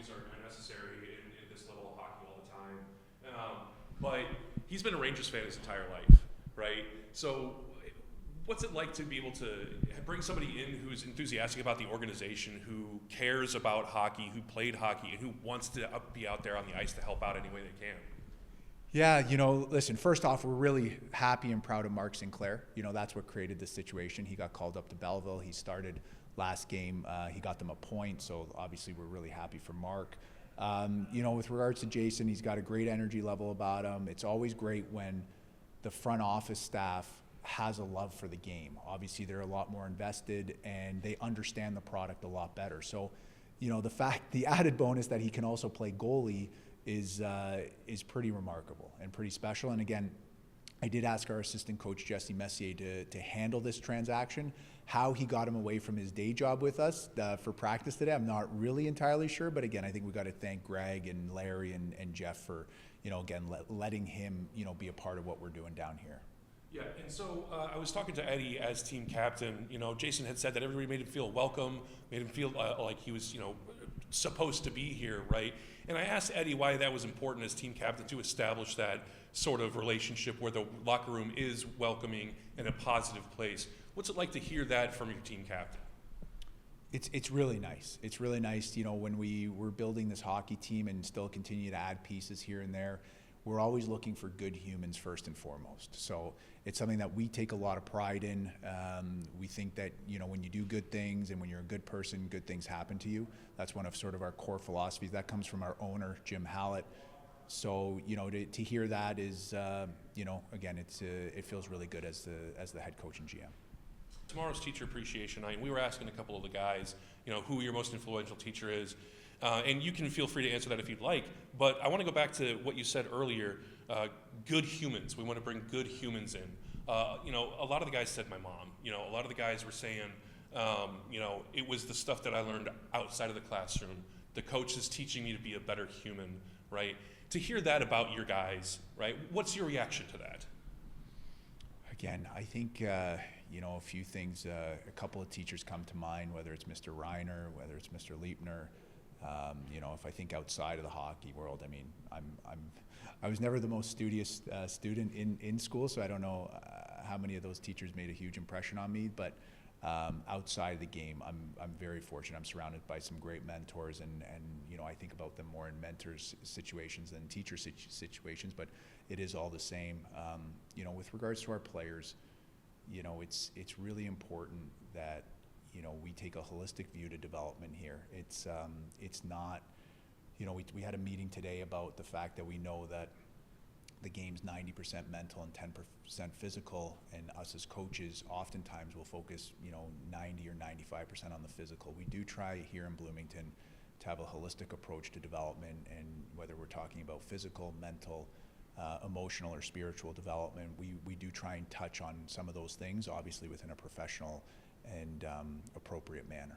penalties are necessary in this level of hockey all the time. But he's been a Rangers fan his entire life, right? So what's it like to be able to bring somebody in who's enthusiastic about the organization, who cares about hockey, who played hockey, and who wants to be out there on the ice to help out any way they can? Yeah, listen, first off, we're really happy and proud of Mark Sinclair. That's what created this situation. He got called up to Belleville. He started last game. He got them a point, so obviously we're really happy for Mark. With regards to Jason, he's got a great energy level about him. It's always great when the front office staff has a love for the game. Obviously, they're a lot more invested and they understand the product a lot better. So, the added bonus that he can also play goalie is pretty remarkable and pretty special. And again, I did ask our assistant coach, Jesse Messier, to handle this transaction. How he got him away from his day job with us for practice today, I'm not really entirely sure. But again, I think we got to thank Greg and Larry and Jeff for, again, letting him, be a part of what we're doing down here. Yeah, and so I was talking to Eddie as team captain. Jason had said that everybody made him feel welcome, made him feel like he was, supposed to be here, right? And I asked Eddie why that was important as team captain to establish that sort of relationship where the locker room is welcoming and a positive place. What's it like to hear that from your team captain? It's really nice. It's really nice, when we were building this hockey team and still continue to add pieces here and there, we're always looking for good humans first and foremost. So it's something that we take a lot of pride in. We think that, when you do good things and when you're a good person, good things happen to you. That's one of sort of our core philosophies. That comes from our owner, Jim Hallett. So, to hear that is, again, it feels really good as the head coach and GM. Tomorrow's Teacher Appreciation Night, we were asking a couple of the guys, who your most influential teacher is. And you can feel free to answer that if you'd like. But I want to go back to what you said earlier, good humans. We want to bring good humans in. A lot of the guys said my mom. A lot of the guys were saying, it was the stuff that I learned outside of the classroom. The coach is teaching me to be a better human, right? To hear that about your guys, right? What's your reaction to that? Again, I think, a few things, a couple of teachers come to mind, whether it's Mr. Reiner, whether it's Mr. Liebner. If I think outside of the hockey world, I mean, I was never the most studious student in school, so I don't know how many of those teachers made a huge impression on me. But outside of the game, I'm very fortunate. I'm surrounded by some great mentors, and I think about them more in mentors situations than teacher situations. But it is all the same. With regards to our players, it's really important that we take a holistic view to development here. It's not, we had a meeting today about the fact that we know that the game's 90% mental and 10% physical, and us as coaches oftentimes will focus, 90 or 95% on the physical. We do try here in Bloomington to have a holistic approach to development, and whether we're talking about physical, mental, emotional, or spiritual development, we do try and touch on some of those things, obviously within a professional and appropriate manner.